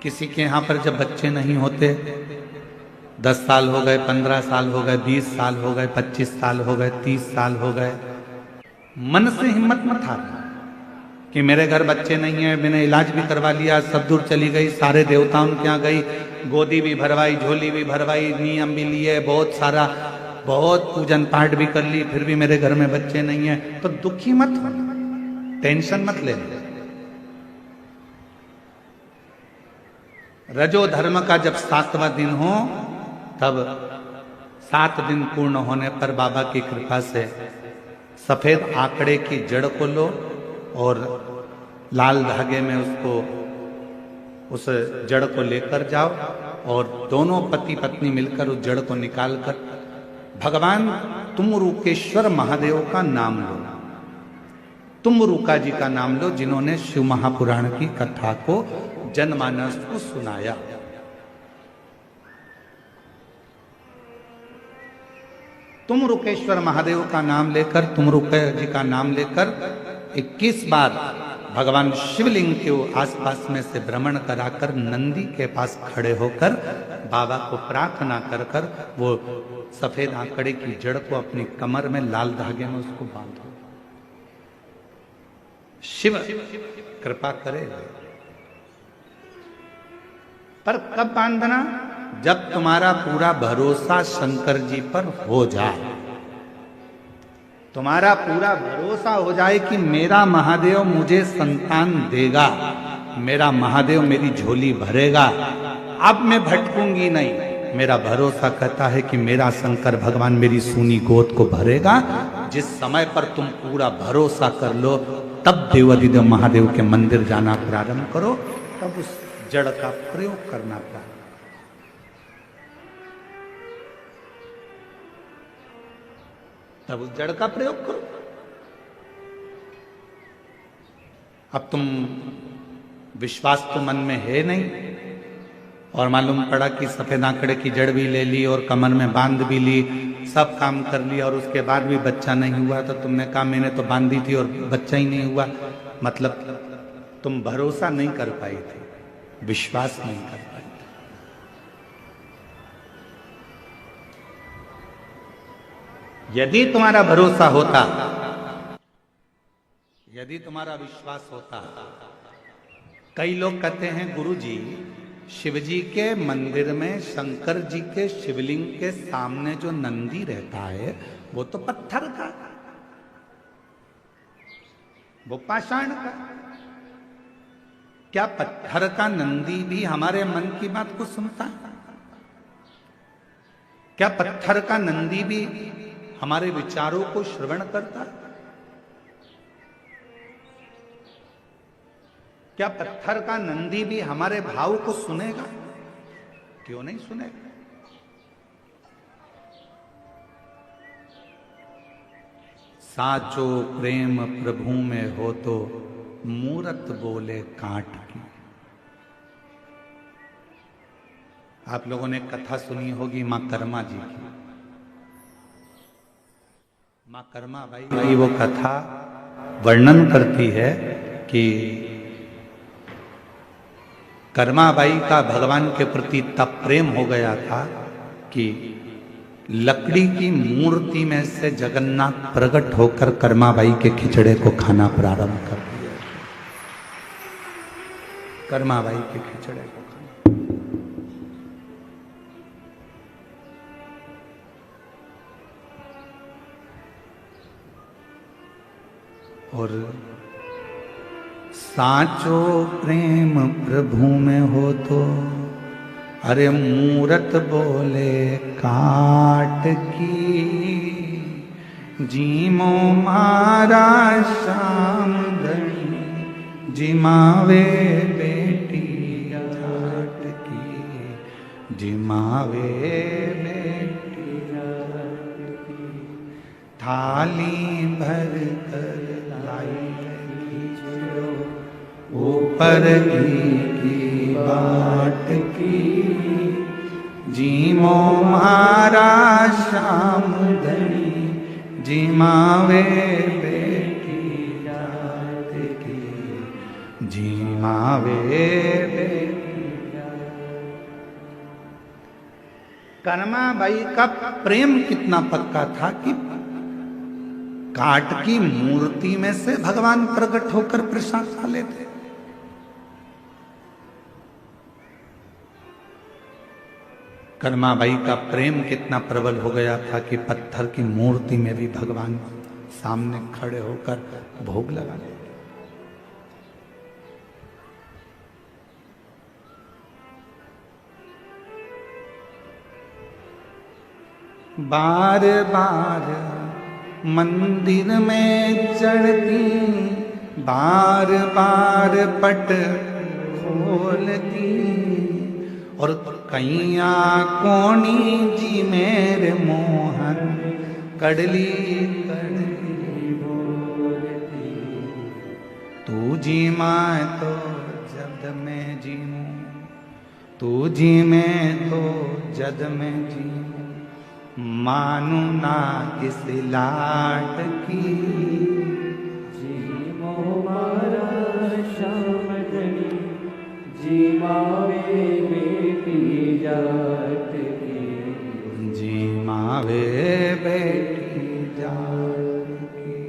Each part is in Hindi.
किसी के यहाँ पर जब बच्चे नहीं होते, 10 साल हो गए, 15 साल हो गए, 20 साल हो गए, 25 साल हो गए, 30 साल हो गए, मन से हिम्मत मत हारना कि मेरे घर बच्चे नहीं है, मैंने इलाज भी करवा लिया, सब दूर चली गई, सारे देवताओं के यहाँ गई, गोदी भी भरवाई, झोली भी भरवाई, नियम भी लिए, बहुत सारा, बहुत पूजन पाठ भी कर ली, फिर भी मेरे घर में बच्चे नहीं है, तो दुखी मत हो, टेंशन मत ले। रजो धर्म का जब 7वां दिन हो, तब 7 दिन पूर्ण होने पर बाबा की कृपा से सफेद आंकड़े की जड़ को लो और लाल धागे में उसको, उस जड़ को लेकर जाओ और दोनों पति पत्नी मिलकर उस जड़ को निकालकर भगवान तुमरुकेश्वर महादेव का नाम लो। तुमरुका जी का नाम लो, जिन्होंने शिव महापुराण की कथा को जनमानस को सुनाया। तुमरुकेश्वर महादेव का नाम लेकर, तुमरुका जी का नाम लेकर 21 बार भगवान शिवलिंग के आसपास में से भ्रमण कराकर नंदी के पास खड़े होकर बाबा को प्रार्थना कर कर वो सफेद आंकड़े की जड़ को अपनी कमर में लाल धागे में उसको बांधो। शिव कृपा करेगा। पर कब बांधना? जब तुम्हारा पूरा भरोसा शंकर जी पर हो जाए, तुम्हारा पूरा भरोसा हो जाए कि मेरा महादेव मुझे संतान देगा, मेरा महादेव मेरी झोली भरेगा, अब मैं भटकूंगी नहीं। मेरा भरोसा कहता है कि मेरा शंकर भगवान मेरी सूनी गोद को भरेगा। जिस समय पर तुम पूरा भरोसा कर लो, तब देवाधिदेव महादेव के मंदिर जाना प्रारंभ करो, तब उस जड़ का प्रयोग करना प्रारंभ। तब उस जड़ का प्रयोग करो। अब तुम, विश्वास तो मन में है नहीं, और मालूम पड़ा कि सफेद आंकड़े की जड़ भी ले ली और कमर में बांध भी ली, सब काम कर लिया और उसके बाद भी बच्चा नहीं हुआ, तो तुमने कहा मैंने तो बांधी थी और बच्चा ही नहीं हुआ। मतलब तुम भरोसा नहीं कर पाई थी, विश्वास नहीं कर पाई। यदि तुम्हारा भरोसा होता, यदि तुम्हारा विश्वास होता, कई लोग कहते हैं गुरुजी शिवजी के मंदिर में शंकर जी के शिवलिंग के सामने जो नंदी रहता है वो तो पत्थर का, वो पाषाण का। क्या पत्थर का नंदी भी हमारे मन की बात को सुनता है? क्या पत्थर का नंदी भी हमारे विचारों को श्रवण करता है? क्या पत्थर का नंदी भी हमारे भाव को सुनेगा? क्यों नहीं सुनेगा? साचो प्रेम प्रभु में हो तो मूरत बोले काट की। आप लोगों ने कथा सुनी होगी मां कर्मा जी की। मां कर्मा बाई वो कथा वर्णन करती है कि कर्माबाई का भगवान के प्रति तब प्रेम हो गया था कि लकड़ी की मूर्ति में से जगन्नाथ प्रकट होकर कर्माबाई के खिचड़े को खाना प्रारंभ कर दिया। कर्माबाई के खिचड़े को खाना। और साचो प्रेम प्रभु में हो तो, अरे मूरत बोले काट की, जीमो मारा श्याम धनी, जिमावे बेटी जाट की, जिमावे बेटी जाट की। थाली भर कर लाई ऊपर की बाट की, जीमो मारा श्याम धनी, जिमावे बेटी जात की, जिमावे बेटी कर्माबाई का प्रेम कितना पक्का था कि काठ की मूर्ति में से भगवान प्रकट होकर प्रसाद खा लेते। कर्माबाई का प्रेम कितना प्रबल हो गया था कि पत्थर की मूर्ति में भी भगवान सामने खड़े होकर भोग लगा लेते। बार बार मंदिर में चढ़ती, बार बार पट खोलती, और कैया कोणी जी मेरे मोहन कड़ली कड़ली बोलती। तू जी मैं तो जद में जीऊं, तू जी मैं तो जद में जीऊं, मानू ना इस लाट की। जी मोहरा श्याम धनी, जी मावे बेटी जाट की, जी मावे बेटी जाट की।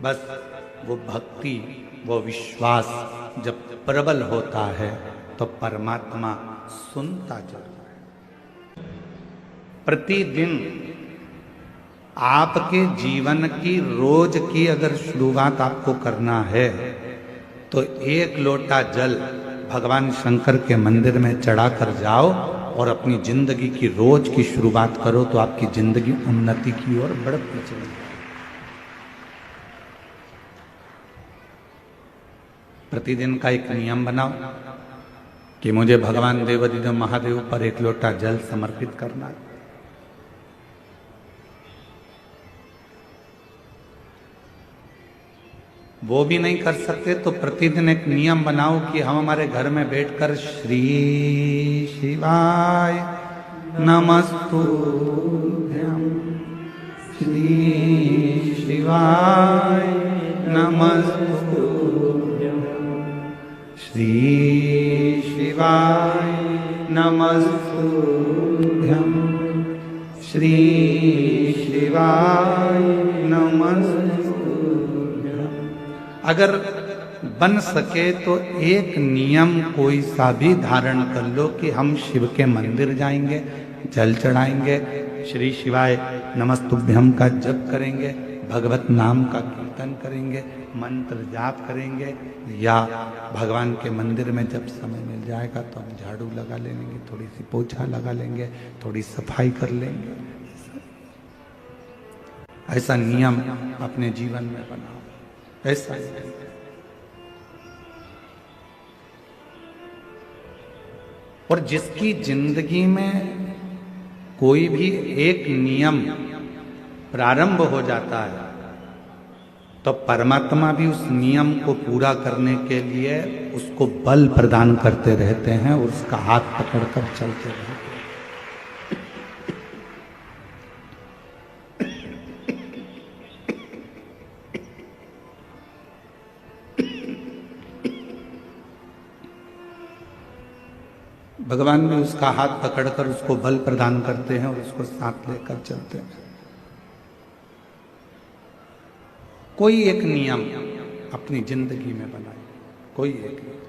बस वो भक्ति, वो विश्वास जब प्रबल होता है तो परमात्मा सुनता जरूर। प्रतिदिन आपके जीवन की रोज की अगर शुरुआत आपको करना है तो एक लोटा जल भगवान शंकर के मंदिर में चढ़ाकर जाओ और अपनी जिंदगी की रोज की शुरुआत करो तो आपकी जिंदगी उन्नति की ओर बढ़ती चलेगी। प्रतिदिन का एक नियम बनाओ कि मुझे भगवान देवाधिदेव महादेव पर एक लोटा जल समर्पित करना है। वो भी नहीं कर सकते तो प्रतिदिन एक नियम बनाओ कि हम हमारे घर में बैठकर श्री शिवाय नमस्तुभ्यं, श्री शिवाय नमस्तुभ्यं, श्री शिवाय नमस्तुभ्यं, श्री शिवाय नमस्तुभ्यं। अगर बन सके तो एक नियम कोई सा भी धारण कर लो कि हम शिव के मंदिर जाएंगे, जल चढ़ाएंगे, श्री शिवाय नमस्तुभ्यम का जप करेंगे, भगवत नाम का कीर्तन करेंगे, मंत्र जाप करेंगे, या भगवान के मंदिर में जब समय मिल जाएगा तो हम झाड़ू लगा लेंगे, थोड़ी सी पोछा लगा लेंगे, थोड़ी सफाई कर लेंगे। ऐसा नियम अपने जीवन में बनाओ। ऐसा और जिसकी जिंदगी में कोई भी एक नियम प्रारंभ हो जाता है तो परमात्मा भी उस नियम को पूरा करने के लिए उसको बल प्रदान करते रहते हैं और उसका हाथ पकड़कर चलते रहते हैं। भगवान भी उसका हाथ पकड़कर उसको बल प्रदान करते हैं और उसको साथ लेकर चलते हैं। कोई एक नियम अपनी जिंदगी में बनाए, कोई एक नियम।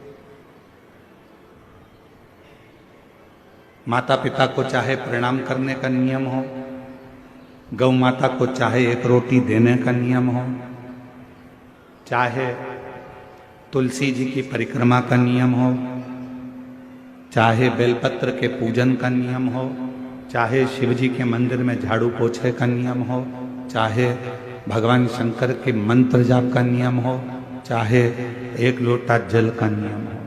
माता पिता को चाहे प्रणाम करने का नियम हो, गौ माता को चाहे एक रोटी देने का नियम हो, चाहे तुलसी जी की परिक्रमा का नियम हो, चाहे बेलपत्र के पूजन का नियम हो, चाहे शिव जी के मंदिर में झाड़ू पोछे का नियम हो, चाहे भगवान शंकर के मंत्र जाप का नियम हो, चाहे एक लोटा जल का नियम हो,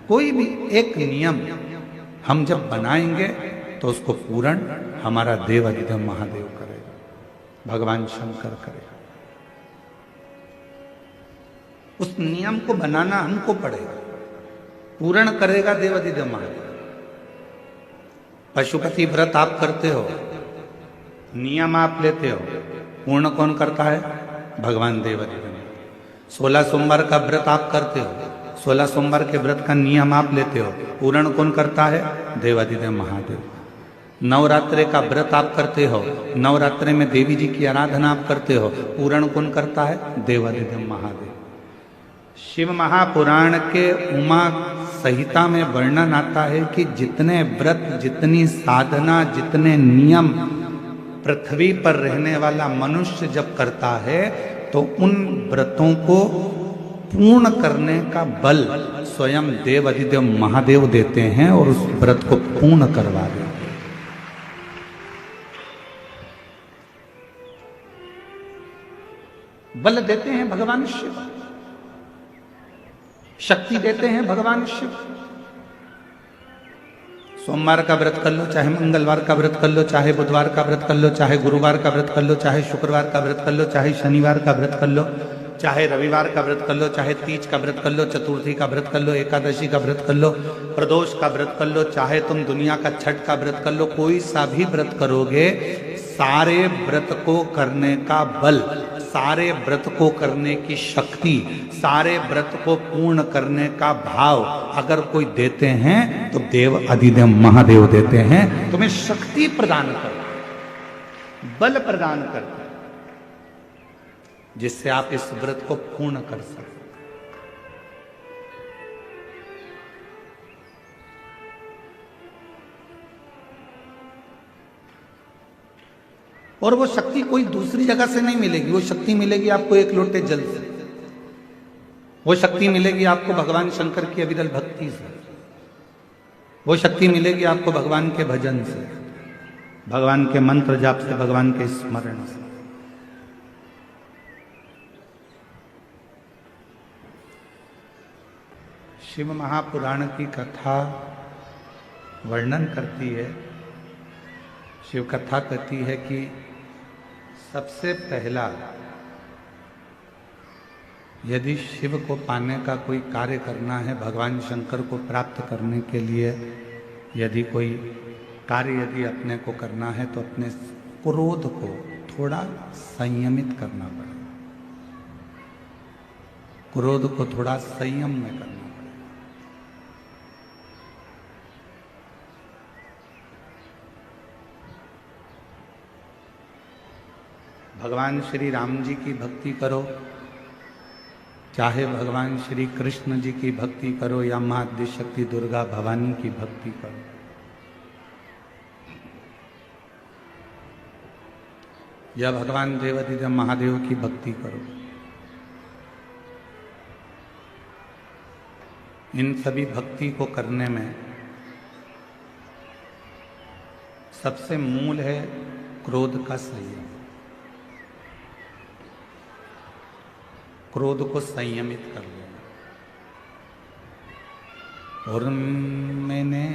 कोई भी एक नियम हम जब बनाएंगे तो उसको पूर्ण हमारा देव अधिदेव महादेव करेगा, भगवान शंकर करेगा। उस नियम को बनाना हमको पड़ेगा, पूर्ण करेगा देव अधिदेव महादेव। पशुपति व्रत आप करते हो, नियम आप लेते हो, पूर्ण कौन करता है? भगवान देव अधिदेव। 16 सोमवार का व्रत आप करते हो, 16 सोमवार के व्रत का नियम आप लेते हो, पूर्ण कौन करता है? देव अधिदेव महादेव। नवरात्रे का व्रत आप करते हो, नवरात्रे में देवी जी की आराधना आप करते हो, पूरण कौन करता है? देवाधिदेव महादेव। शिव महापुराण के उमा संहिता में वर्णन आता है कि जितने व्रत, जितनी साधना, जितने नियम पृथ्वी पर रहने वाला मनुष्य जब करता है तो उन व्रतों को पूर्ण करने का बल स्वयं देव अधिदेव महादेव देते हैं और उस व्रत को पूर्ण करवा देते हैं। बल देते हैं भगवान शिव, शक्ति देते हैं भगवान शिव। सोमवार का व्रत कर लो, चाहे मंगलवार का व्रत कर लो, चाहे बुधवार का व्रत कर लो, चाहे गुरुवार का व्रत कर लो, चाहे शुक्रवार का व्रत कर लो, चाहे शनिवार का व्रत कर लो, चाहे रविवार का व्रत कर लो, चाहे तीज का व्रत कर लो, चतुर्थी का व्रत कर लो, एकादशी का व्रत कर लो, प्रदोष का व्रत कर लो, चाहे तुम दुनिया का छठ का व्रत कर लो, कोई सा भी व्रत करोगे, सारे व्रत को करने का बल, सारे व्रत को करने की शक्ति, सारे व्रत को पूर्ण करने का भाव अगर कोई देते हैं तो देव अधिदेव महादेव देते हैं। तुम्हें शक्ति प्रदान करते, बल प्रदान करते, जिससे आप इस व्रत को पूर्ण कर सकें। और वो शक्ति कोई दूसरी जगह से नहीं मिलेगी, वो शक्ति मिलेगी आपको एक लोटे जल से, वो शक्ति मिलेगी आपको भगवान शंकर की अविरल भक्ति से, वो शक्ति मिलेगी आपको भगवान के भजन से, भगवान के मंत्र जाप से, भगवान के स्मरण से। शिव महापुराण की कथा वर्णन करती है, शिव कथा कहती है कि सबसे पहला यदि शिव को पाने का कोई कार्य करना है, भगवान शंकर को प्राप्त करने के लिए यदि कोई कार्य यदि अपने को करना है तो अपने क्रोध को थोड़ा संयमित करना पड़ेगा, क्रोध को थोड़ा संयम में करना पड़ेगा। भगवान श्री राम जी की भक्ति करो, चाहे भगवान श्री कृष्ण जी की भक्ति करो या मां आद्य शक्ति दुर्गा भवानी की भक्ति करो, या भगवान देवाधिदेव महादेव की भक्ति करो, इन सभी भक्ति को करने में सबसे मूल है क्रोध का संयम। क्रोध को संयमित कर लेना। और मैंने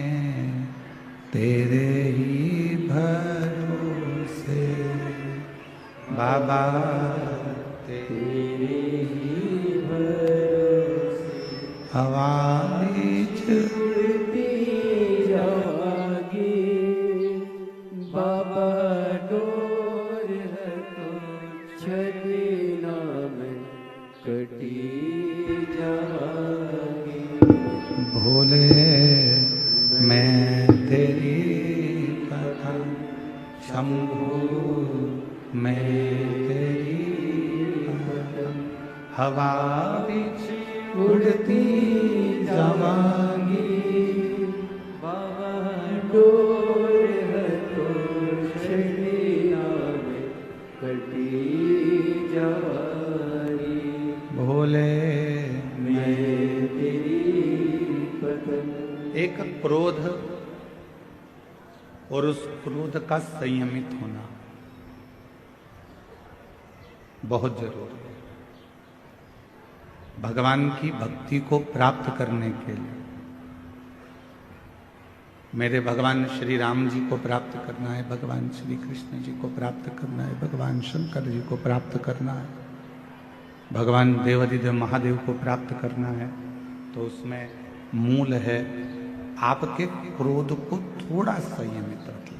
तेरे ही भरोसे बाबा, तेरे ही भरोसे हवा बीच उड़ती जावागी, बाबा डोर है तो छड़ी नाम कटी जावागी। भोले मैं तेरी कथा, शंभू मैं तेरी कथा, हवा बीच उड़ती जावागी, बाबा डोर है तो छड़ी नाम कटी जावागी। भोले मैं तेरी पतन। एक क्रोध और उस क्रोध का संयमित होना बहुत जरूरी है भगवान की भक्ति को प्राप्त करने के लिए। मेरे भगवान श्री राम जी को प्राप्त करना है, भगवान श्री कृष्ण जी को प्राप्त करना है, भगवान शंकर जी को प्राप्त करना है, भगवान देवाधिदेव महादेव को प्राप्त करना है, तो उसमें मूल है आपके क्रोध को थोड़ा संयमित रखें।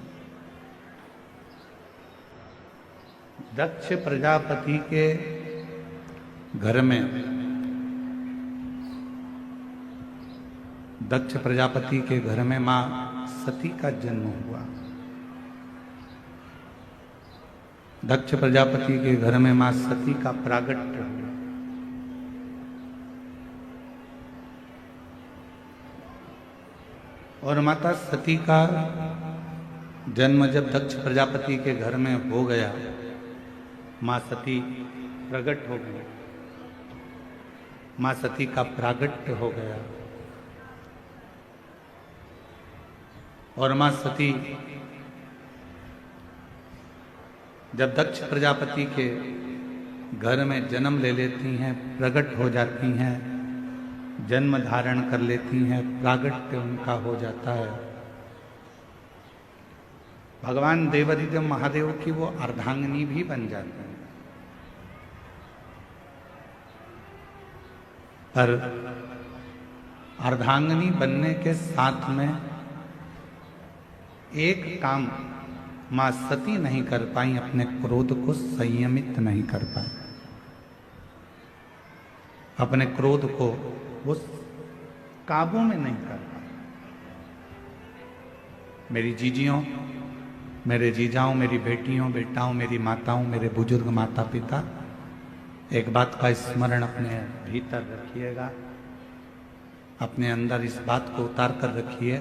दक्ष प्रजापति के घर में, दक्ष प्रजापति के घर में मां सती का जन्म हुआ। दक्ष प्रजापति के घर में मां सती का प्रागट्य हुआ। और माता सती का जन्म जब दक्ष प्रजापति के घर में हो गया, मां सती प्रकट हो गई, मां सती का प्रागट्य हो गया। और मां सती जब दक्ष प्रजापति के घर में जन्म ले लेती हैं, प्रकट हो जाती हैं, जन्म धारण कर लेती हैं, प्रागट्य उनका हो जाता है, भगवान देवाधिदेव महादेव की वो अर्धांगिनी भी बन जाती हैं। पर अर्धांगिनी बनने के साथ में एक काम मां सती नहीं कर पाई, अपने क्रोध को संयमित नहीं कर पाई। अपने क्रोध को वो काबू में नहीं कर पाई। मेरी जीजियों, मेरे जीजाओं, मेरी बेटियों, बेटाओं, मेरी माताओं, मेरे बुजुर्ग माता पिता, एक बात का स्मरण अपने भीतर रखिएगा, अपने अंदर इस बात को उतार कर रखिए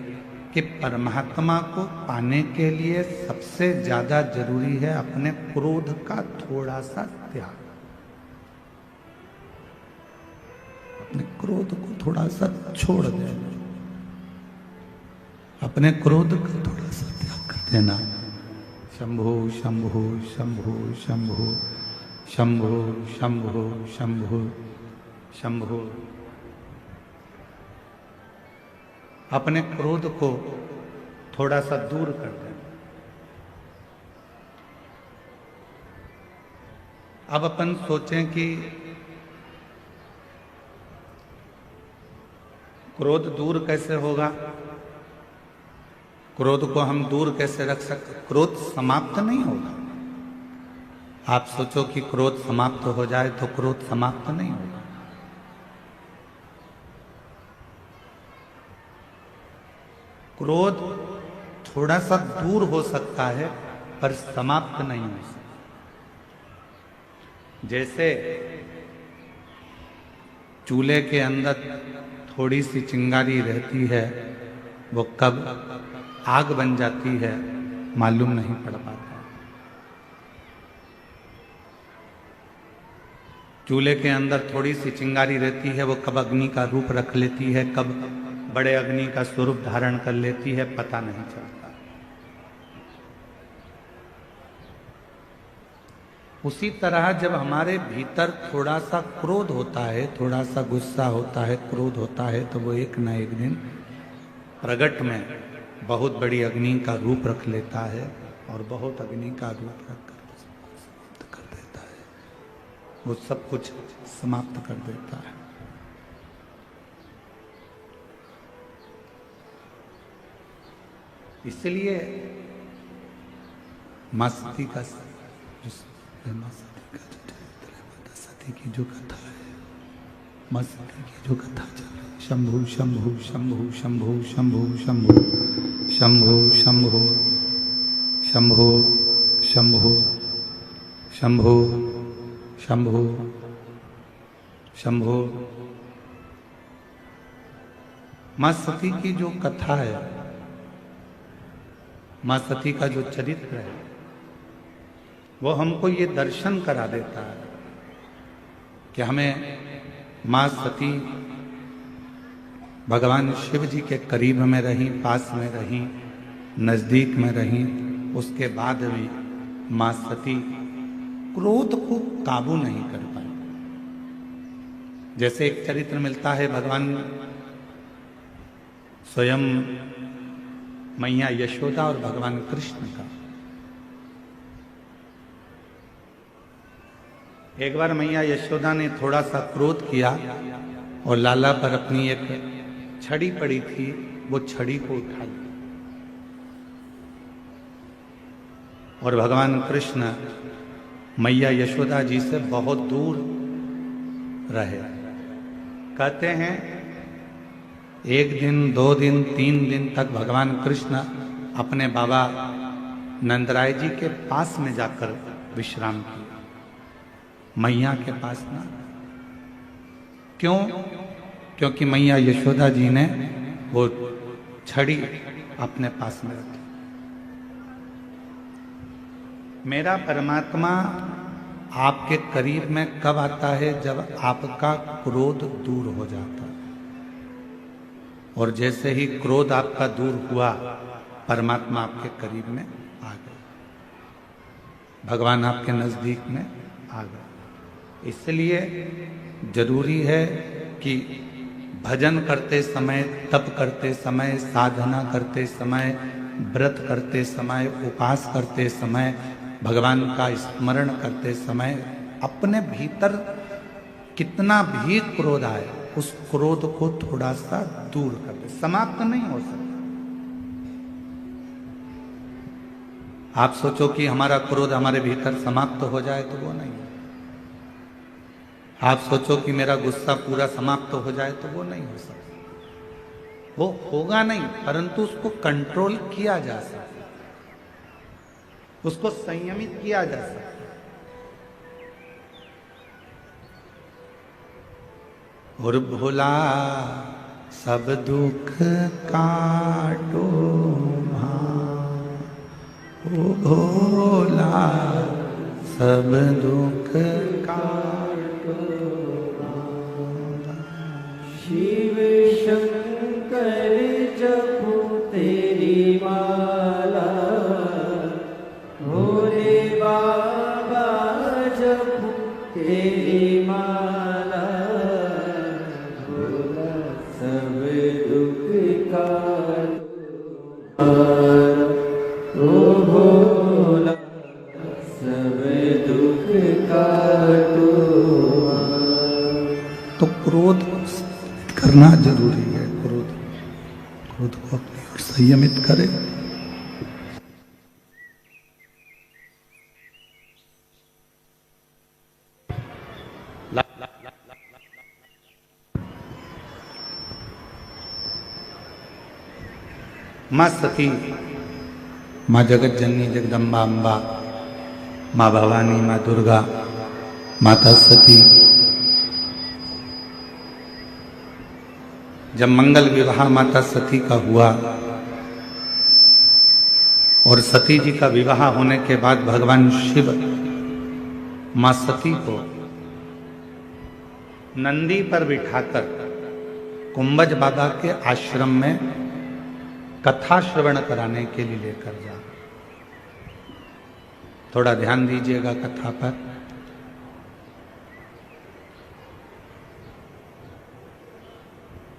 कि परमात्मा को पाने के लिए सबसे ज्यादा जरूरी है अपने क्रोध का थोड़ा सा त्याग। अपने क्रोध को थोड़ा सा छोड़ देना, अपने क्रोध का थोड़ा सा त्याग कर देना। शंभो शंभो शंभो शंभो शंभो शंभो शंभो शंभो। अपने क्रोध को थोड़ा सा दूर कर दें। अब अपन सोचें कि क्रोध दूर कैसे होगा, क्रोध को हम दूर कैसे रख सकते। क्रोध समाप्त नहीं होगा। आप सोचो कि क्रोध समाप्त हो जाए तो क्रोध समाप्त नहीं होगा। क्रोध थोड़ा सा दूर हो सकता है पर समाप्त नहीं हो सकता। जैसे चूल्हे के अंदर थोड़ी सी चिंगारी रहती है, वो कब आग बन जाती है मालूम नहीं पड़ पाता। चूल्हे के अंदर थोड़ी सी चिंगारी रहती है, वो कब अग्नि का रूप रख लेती है, कब बड़े अग्नि का स्वरूप धारण कर लेती है, पता नहीं चलता। उसी तरह जब हमारे भीतर थोड़ा सा क्रोध होता है, थोड़ा सा गुस्सा होता है, क्रोध होता है, तो वो एक न एक दिन प्रगट में बहुत बड़ी अग्नि का रूप रख लेता है और बहुत अग्नि का रूप रख कर समाप्त कर देता है। वो सब कुछ समाप्त कर देता है। इसलिए मां सती का जो चरित्र है, माता सती की जो कथा है, मां सती की जो कथा चल रही है, शंभु शंभु शंभु शंभु शंभु शंभु शंभु शंभु शंभु शंभु शंभु शंभु शंभु। मां सती की जो कथा है, मां सती का जो चरित्र है, वो हमको ये दर्शन करा देता है कि हमें मां सती भगवान शिव जी के करीब में रही, पास में रही, नजदीक में रही, उसके बाद भी मां सती क्रोध को काबू नहीं कर पाई। जैसे एक चरित्र मिलता है भगवान स्वयं मैया यशोदा और भगवान कृष्ण का। एक बार मैया यशोदा ने थोड़ा सा क्रोध किया और लाला पर अपनी एक छड़ी पड़ी थी, वो छड़ी को उठा लिया और भगवान कृष्ण मैया यशोदा जी से बहुत दूर रहे। कहते हैं 1 दिन, 2 दिन, 3 दिन तक भगवान कृष्ण अपने बाबा नंदराय जी के पास में जाकर विश्राम किया, मैया के पास ना। क्यों? क्योंकि मैया यशोदा जी ने वो छड़ी अपने पास में रखी। मेरा परमात्मा आपके करीब में कब आता है? जब आपका क्रोध दूर हो जाता है। और जैसे ही क्रोध आपका दूर हुआ, परमात्मा आपके करीब में आ गए, भगवान आपके नजदीक में आ गए। इसलिए जरूरी है कि भजन करते समय, तप करते समय, साधना करते समय, व्रत करते समय, उपवास करते समय, भगवान का स्मरण करते समय अपने भीतर कितना भी क्रोध आए, उस क्रोध को थोड़ा सा दूर कर दे। समाप्त नहीं हो सकता। आप सोचो कि हमारा क्रोध हमारे भीतर समाप्त हो जाए, तो वो नहीं। आप सोचो कि मेरा गुस्सा पूरा समाप्त हो जाए, तो वो नहीं हो सकता। वो होगा नहीं, परंतु उसको कंट्रोल किया जा सकता, उसको संयमित किया जा सकता। और भोला सब दुख काटो ओ भोला सब दुख काटो। शिव शंकर जपो तेरी माला, भोले बाबा जपो तेरी माला, भोला सब दुख काटो ओ भोला सब दुख काटो। तो क्रोध करना जरूरी है। क्रोध को अपनी ओर संयमित करे। माँ सती, माँ जगत जननी जगदम्बा अम्बा, माँ भवानी, माँ दुर्गा, माता सती, जब मंगल विवाह माता सती का हुआ और सती जी का विवाह होने के बाद भगवान शिव माँ सती को नंदी पर बिठाकर कुंभज बाबा के आश्रम में कथा श्रवण कराने के लिए लेकर जा। थोड़ा ध्यान दीजिएगा कथा पर।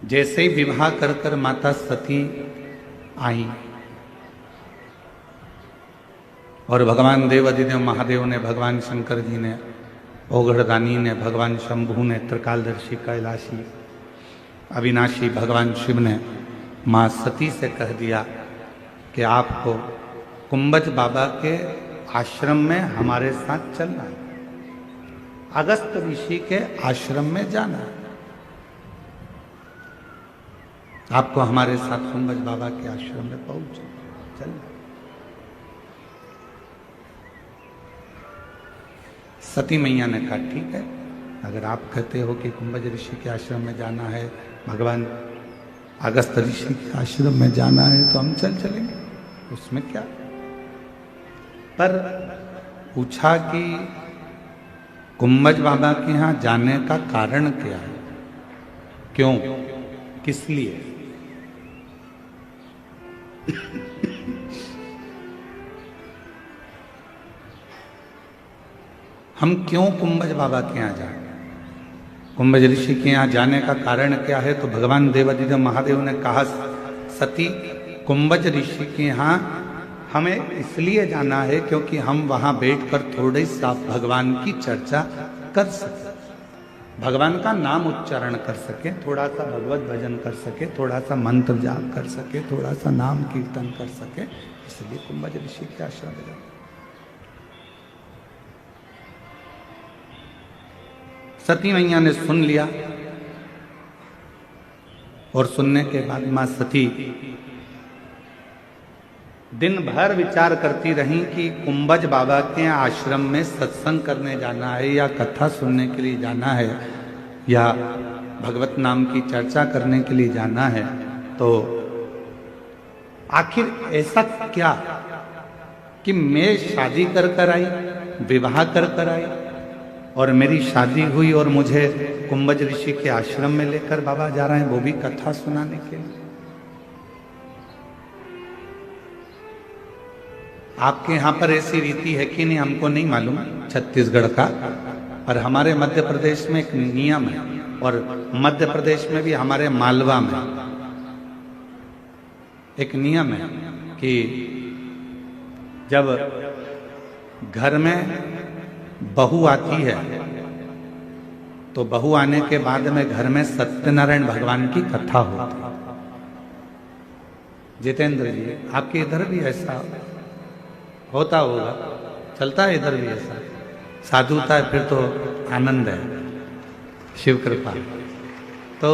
जैसे ही विवाह कर कर माता सती आई और भगवान देवाधिदेव महादेव ने, भगवान शंकर जी ने, ओघड़दानी ने, भगवान शंभू ने, त्रिकालदर्शी कैलाशी अविनाशी भगवान शिव ने माँ सती से कह दिया कि आपको कुंभज बाबा के आश्रम में हमारे साथ चलना है, अगस्त ऋषि के आश्रम में जाना है, आपको हमारे साथ कुंभज बाबा के आश्रम में चलना। सती मैया ने कहा ठीक है, अगर आप कहते हो कि कुंभज ऋषि के आश्रम में जाना है, भगवान अगस्त ऋषि के आश्रम में जाना है, तो हम चलेंगे, उसमें क्या। पर पूछा कि कुंभज बाबा के यहाँ जाने का कारण क्या है, क्यों, किस लिए। हम क्यों कुंभज बाबा के यहाँ जाए, कुंभज ऋषि के यहाँ जाने का कारण क्या है। तो भगवान देवाधिदेव महादेव ने कहा सती, कुंभज ऋषि के यहाँ हमें इसलिए जाना है क्योंकि हम वहाँ बैठकर थोड़ी सा भगवान की चर्चा कर सके, भगवान का नाम उच्चारण कर सके, थोड़ा सा भगवत भजन कर सके, थोड़ा सा मंत्र जाप कर सके, थोड़ा सा नाम कीर्तन कर सके, इसलिए कुंभज ऋषि के आश्रम में जाना। सती मैया ने सुन लिया और सुनने के बाद मां सती दिन भर विचार करती रहीं कि कुंभज बाबा के आश्रम में सत्संग करने जाना है या कथा सुनने के लिए जाना है या भगवत नाम की चर्चा करने के लिए जाना है, तो आखिर ऐसा क्या कि मैं शादी कर आई, विवाह कर आई और मेरी शादी हुई और मुझे कुंभज ऋषि के आश्रम में लेकर बाबा जा रहे हैं, वो भी कथा सुनाने के लिए। आपके यहां पर ऐसी रीति है कि नहीं हमको नहीं मालूम छत्तीसगढ़ का, पर हमारे मध्य प्रदेश में एक नियम है और मध्य प्रदेश में भी हमारे मालवा में एक नियम है कि जब घर में बहू आती है तो बहू आने के बाद में घर में सत्यनारायण भगवान की कथा होती है। जितेंद्र जी, आपके इधर भी ऐसा होता होगा, चलता है इधर भी ऐसा? साधुता है फिर तो आनंद है, शिव कृपा। तो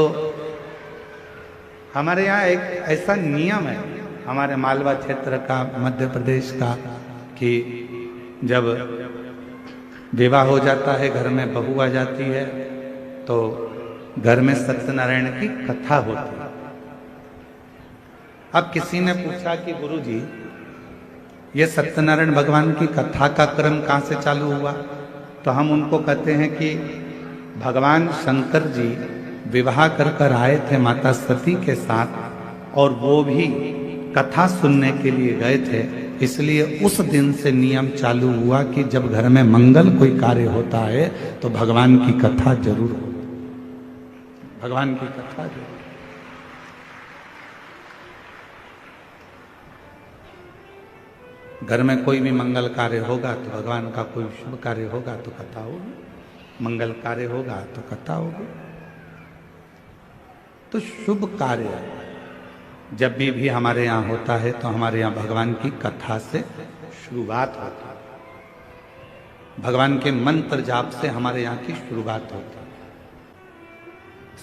हमारे यहाँ एक ऐसा नियम है हमारे मालवा क्षेत्र का, मध्य प्रदेश का, कि जब विवाह हो जाता है, घर में बहू आ जाती है, तो घर में सत्यनारायण की कथा होती है। अब किसी ने पूछा कि गुरुजी ये सत्यनारायण भगवान की कथा का क्रम कहाँ से चालू हुआ? तो हम उनको कहते हैं कि भगवान शंकर जी विवाह कर आए थे माता सती के साथ और वो भी कथा सुनने के लिए गए थे, इसलिए उस दिन से नियम चालू हुआ कि जब घर में मंगल कोई कार्य होता है तो भगवान की कथा जरूर हो, भगवान की कथा जरूर। घर में कोई भी मंगल कार्य होगा तो भगवान का कोई शुभ कार्य होगा तो कथा होगी, मंगल कार्य होगा तो कथा होगी। तो शुभ कार्य जब भी हमारे यहाँ होता है तो हमारे यहाँ भगवान की कथा से शुरुआत होती है, भगवान के मंत्र जाप से हमारे यहाँ की शुरुआत होती है।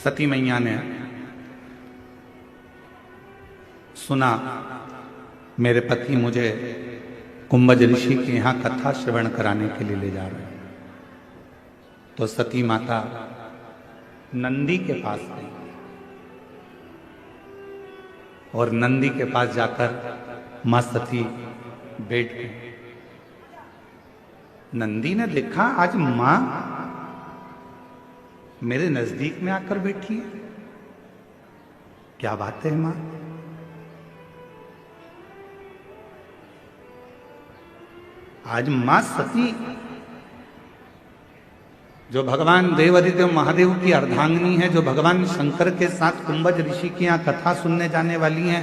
सती मैया ने सुना मेरे पति मुझे कुंभज ऋषि के यहाँ कथा श्रवण कराने के लिए ले जा रहे हैं, तो सती माता नंदी के पास गई और नंदी के पास जाकर मां सती बैठ गई। नंदी ने देखा आज मां मेरे नजदीक में आकर बैठी है, क्या बात है मां? आज मां सती जो भगवान देवादिदेव महादेव की अर्धांगिनी है, जो भगवान शंकर के साथ कुंभज ऋषि के यहाँ कथा सुनने जाने वाली हैं,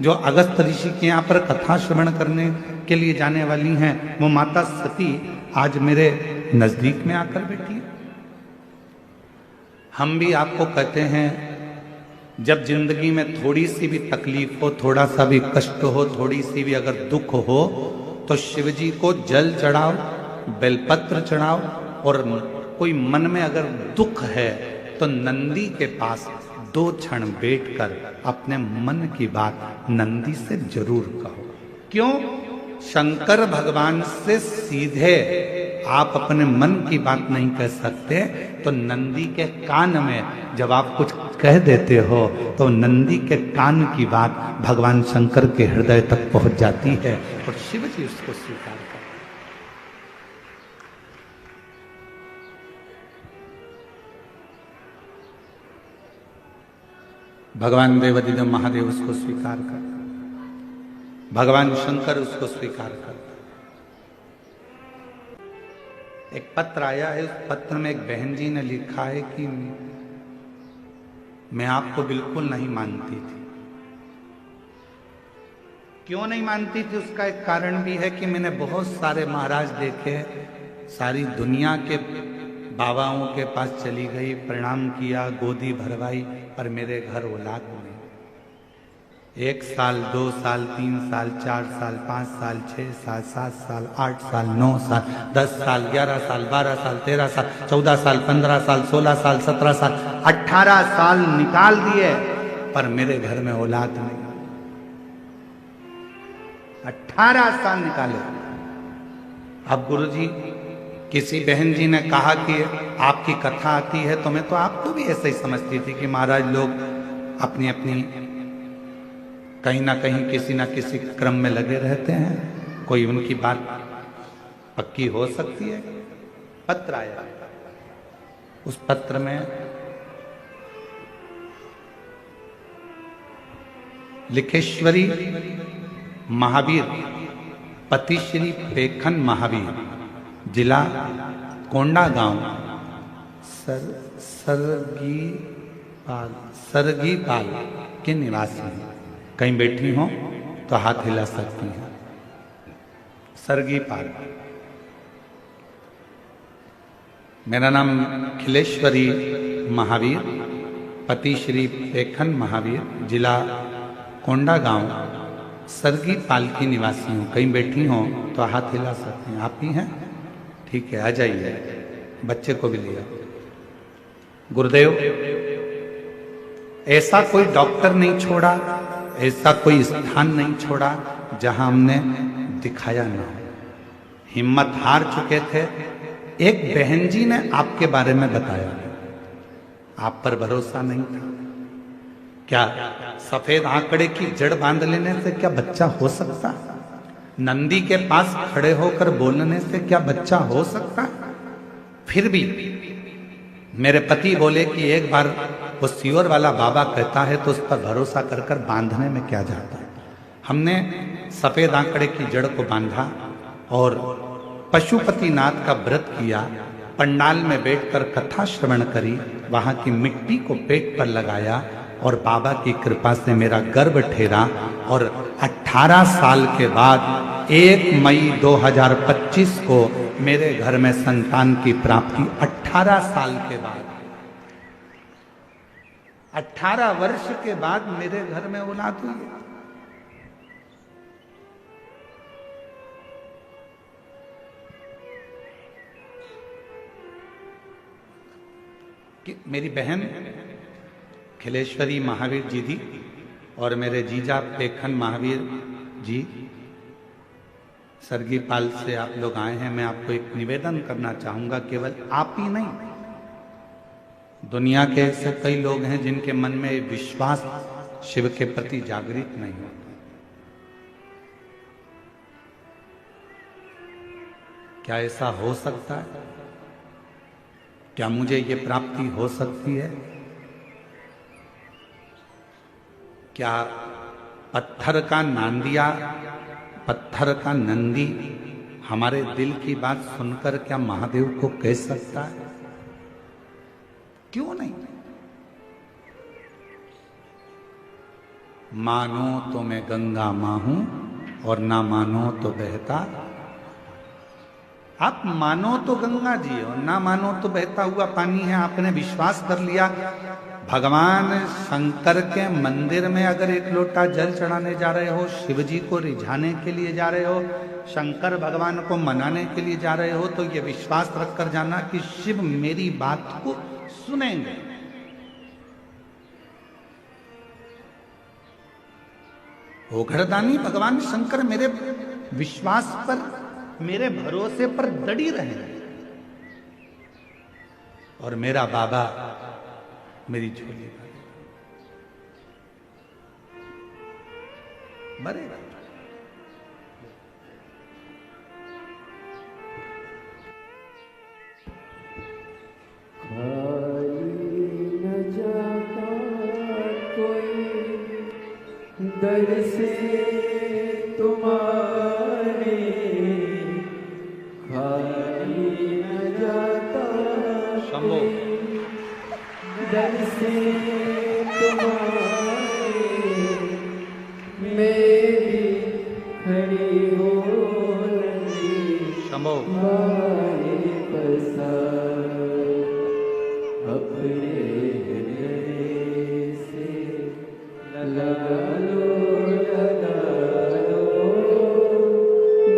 जो अगस्त ऋषि के यहाँ पर कथा श्रवण करने के लिए जाने वाली हैं, वो माता सती आज मेरे नजदीक में आकर बैठी है। हम भी आपको कहते हैं जब जिंदगी में थोड़ी सी भी तकलीफ हो, थोड़ा सा भी कष्ट हो, थोड़ी सी भी अगर दुख हो तो शिव जी को जल चढ़ाओ, बेलपत्र चढ़ाओ, और कोई मन में अगर दुख है तो नंदी के पास 2 क्षण बैठकर अपने मन की बात नंदी से जरूर कहो। क्यों? शंकर भगवान से सीधे आप अपने मन की बात नहीं कह सकते, तो नंदी के कान में जब आप कुछ कह देते हो तो नंदी के कान की बात भगवान शंकर के हृदय तक पहुंच जाती है और शिव जी उसको स्वीकार करते। भगवान देवादिदेव महादेव उसको स्वीकार कर, भगवान शंकर उसको स्वीकार कर। एक पत्र आया है, उस पत्र में एक बहन जी ने लिखा है कि मैं आपको बिल्कुल नहीं मानती थी। क्यों नहीं मानती थी? उसका एक कारण भी है कि मैंने बहुत सारे महाराज देखे, सारी दुनिया के बाबाओं के पास चली गई, प्रणाम किया, गोदी भरवाई, पर मेरे घर औलाद नहीं। 1 साल, 2 साल, 3 साल, 4 साल, 5 साल, 6 साल, 7 साल, 8 साल, 9 साल, 10 साल, 11 साल, 12 साल, 13 साल, 14 साल, 15 साल, 16 साल, 17 साल, 18 साल निकाल दिए, पर मेरे घर में औलाद नहीं। 18 साल निकाले। अब गुरुजी किसी बहन जी ने कहा कि आपकी कथा आती है, तो मैं तो आपको भी ऐसे ही समझती थी कि महाराज लोग अपनी अपनी कहीं ना कहीं किसी ना किसी क्रम में लगे रहते हैं, कोई उनकी बात पक्की हो सकती है। पत्र आया, उस पत्र में लिखेश्वरी महावीर पति श्री पेखन महावीर, जिला कोंडा गांव, सरगीपाल के निवासी हैं। कहीं बैठी हो तो हाथ हिला सकती हैं। सरगीपाल। मेरा नाम खिलेश्वरी महावीर पति श्री पेखन महावीर, जिला कोंडा गांव, सरगीपाल की निवासी हूँ। कहीं बैठी हो तो हाथ हिला सकती हैं। आप ही हैं? ठीक है, आ जाइए। बच्चे को भी लिया। गुरुदेव, ऐसा कोई डॉक्टर नहीं छोड़ा, ऐसा कोई स्थान नहीं छोड़ा जहां हमने दिखाया ना हो। हिम्मत हार चुके थे। एक बहन जी ने आपके बारे में बताया, आप पर भरोसा नहीं था। क्या सफेद आंकड़े की जड़ बांध लेने से क्या बच्चा हो सकता? नंदी के पास खड़े होकर बोलने से क्या बच्चा हो सकता? फिर भी मेरे पति बोले कि एक बार वो सियोर वाला बाबा कहता है तो उस पर भरोसा कर कर बांधने में क्या जाता है। हमने सफेद आंकड़े की जड़ को बांधा और पशुपतिनाथ का व्रत किया। पंडाल में बैठकर कथा श्रवण करी, वहां की मिट्टी को पेट पर लगाया और बाबा की कृपा से मेरा गर्भ ठहरा। और 18 साल के बाद 1 मई 2025 को मेरे घर में संतान की प्राप्ति। 18 साल के बाद, 18 वर्ष के बाद मेरे घर में औलाद हुई। कि मेरी बहन खिलेश्वरी महावीर जी थी और मेरे जीजा पेखन महावीर जी सरगीपाल से आप लोग आए हैं। मैं आपको एक निवेदन करना चाहूंगा, केवल आप ही नहीं, दुनिया के ऐसे कई लोग हैं जिनके मन में विश्वास शिव के प्रति जागृत नहीं होता। क्या ऐसा हो सकता है? क्या मुझे ये प्राप्ति हो सकती है? क्या पत्थर का नांदिया, पत्थर का नंदी हमारे दिल की बात सुनकर क्या महादेव को कह सकता है? क्यों नहीं? मानो तो मैं गंगा मां हूं और ना मानो तो बहता। आप मानो तो गंगा जी और ना मानो तो बहता हुआ पानी है। आपने विश्वास कर लिया। भगवान शंकर के मंदिर में अगर एक लोटा जल चढ़ाने जा रहे हो, शिव जी को रिझाने के लिए जा रहे हो, शंकर भगवान को मनाने के लिए जा रहे हो, तो ये विश्वास रखकर जाना कि शिव मेरी बात को सुनेंगे। ओघड़दानी भगवान शंकर मेरे विश्वास पर, मेरे भरोसे पर दड़ी रहे और मेरा बाबा मेरी झोली मरेगा। न जाता कोई दर से तुम्हारे, खाली न जाता शंभो दर से तुम्हारे, मेरी खड़ी हो नंदी शंभो मारे पसार, अपने हृदय से लगा लो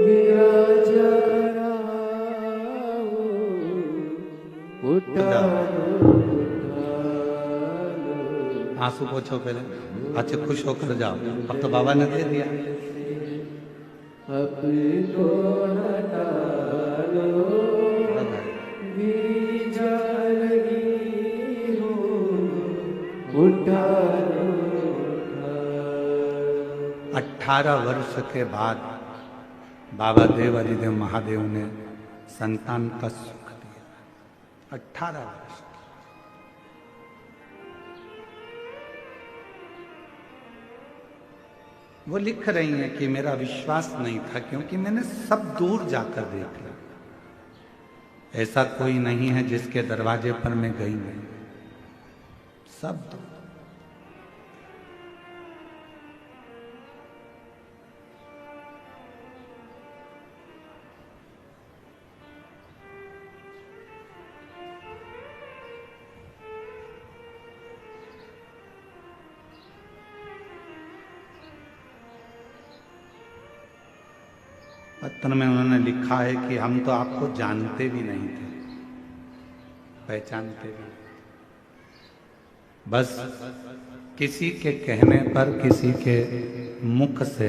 विराज उठा आंसू पोछो पहले, अच्छे खुश होकर जाओ। अब तो बाबा ने दे दिया। अब तो न टालो बीजा लगी हो उठा लो 18 वर्ष के बाद बाबा देवादिदेव महादेव ने संतान का सुख दिया। 18 वर्ष। वो लिख रही हैं कि मेरा विश्वास नहीं था क्योंकि मैंने सब दूर जाकर देख लिया, ऐसा कोई नहीं है जिसके दरवाजे पर मैं गई नहीं, सब दूर। पत्र में उन्होंने लिखा है कि हम तो आपको जानते भी नहीं थे, पहचानते भी नहीं, बस किसी के कहने पर किसी के मुख से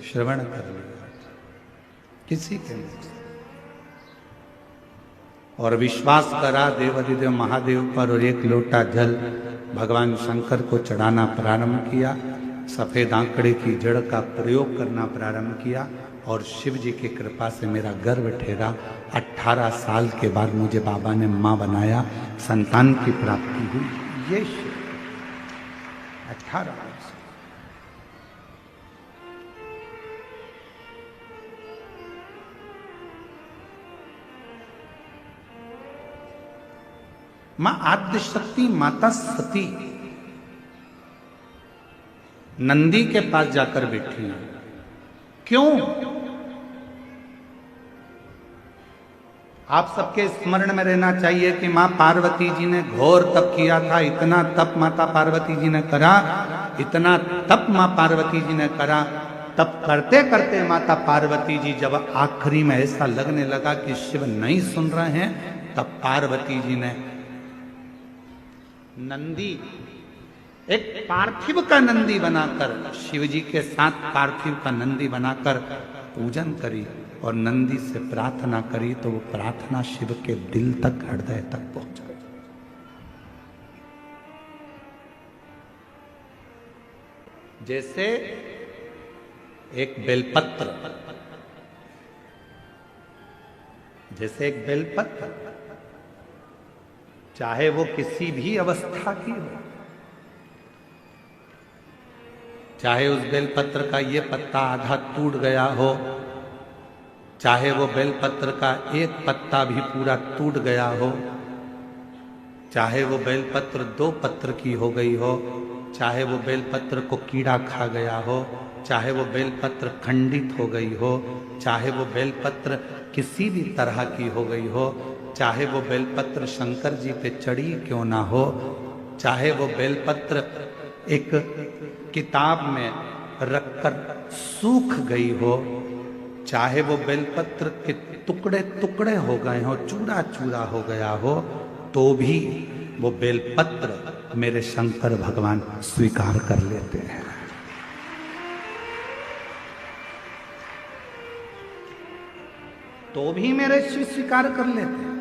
श्रवण कर लिया, किसी के मुख से, और विश्वास करा देवादिदेव महादेव पर और एक लोटा जल भगवान शंकर को चढ़ाना प्रारंभ किया, सफेद आंकड़े की जड़ का प्रयोग करना प्रारंभ किया और शिव जी की कृपा से मेरा गर्भ ठहरा। 18 साल के बाद मुझे बाबा ने मां बनाया, संतान की प्राप्ति हुई। ये शिव 18 वर्ष। मां आद्यशक्ति माता सती नंदी के पास जाकर बैठी है। क्यों? आप सबके स्मरण में रहना चाहिए कि मां पार्वती जी ने घोर तप किया था। इतना तप माता पार्वती जी ने करा, इतना तप मां पार्वती जी ने करा। तप करते करते माता पार्वती जी जब आखिरी में ऐसा लगने लगा कि शिव नहीं सुन रहे हैं, तब पार्वती जी ने नंदी, एक पार्थिव का नंदी बनाकर, शिव जी के साथ पार्थिव का नंदी बनाकर पूजन करी और नंदी से प्रार्थना करी, तो वो प्रार्थना शिव के दिल तक, हृदय तक पहुंचा। जैसे एक बेलपत्र, जैसे एक बेलपत्र, चाहे वो किसी भी अवस्था की हो, चाहे उस बेलपत्र का ये पत्ता आधा टूट गया हो, चाहे वो बेलपत्र का एक पत्ता भी पूरा टूट गया हो, चाहे वो बेलपत्र 2 पत्र की हो गई हो, चाहे वो बेलपत्र को कीड़ा खा गया हो, चाहे वो बेलपत्र खंडित हो गई हो, चाहे वो बेलपत्र किसी भी तरह की हो गई हो, चाहे वो बेलपत्र शंकर जी पे चढ़ी क्यों ना हो, चाहे वो बेलपत्र एक किताब में रखकर सूख गई हो, चाहे वो बेलपत्र के टुकड़े टुकड़े हो गए हो, चूरा चूरा हो गया हो, तो भी वो बेलपत्र मेरे शंकर भगवान स्वीकार कर लेते हैं। तो भी मेरे शिव स्वीकार कर लेते हैं।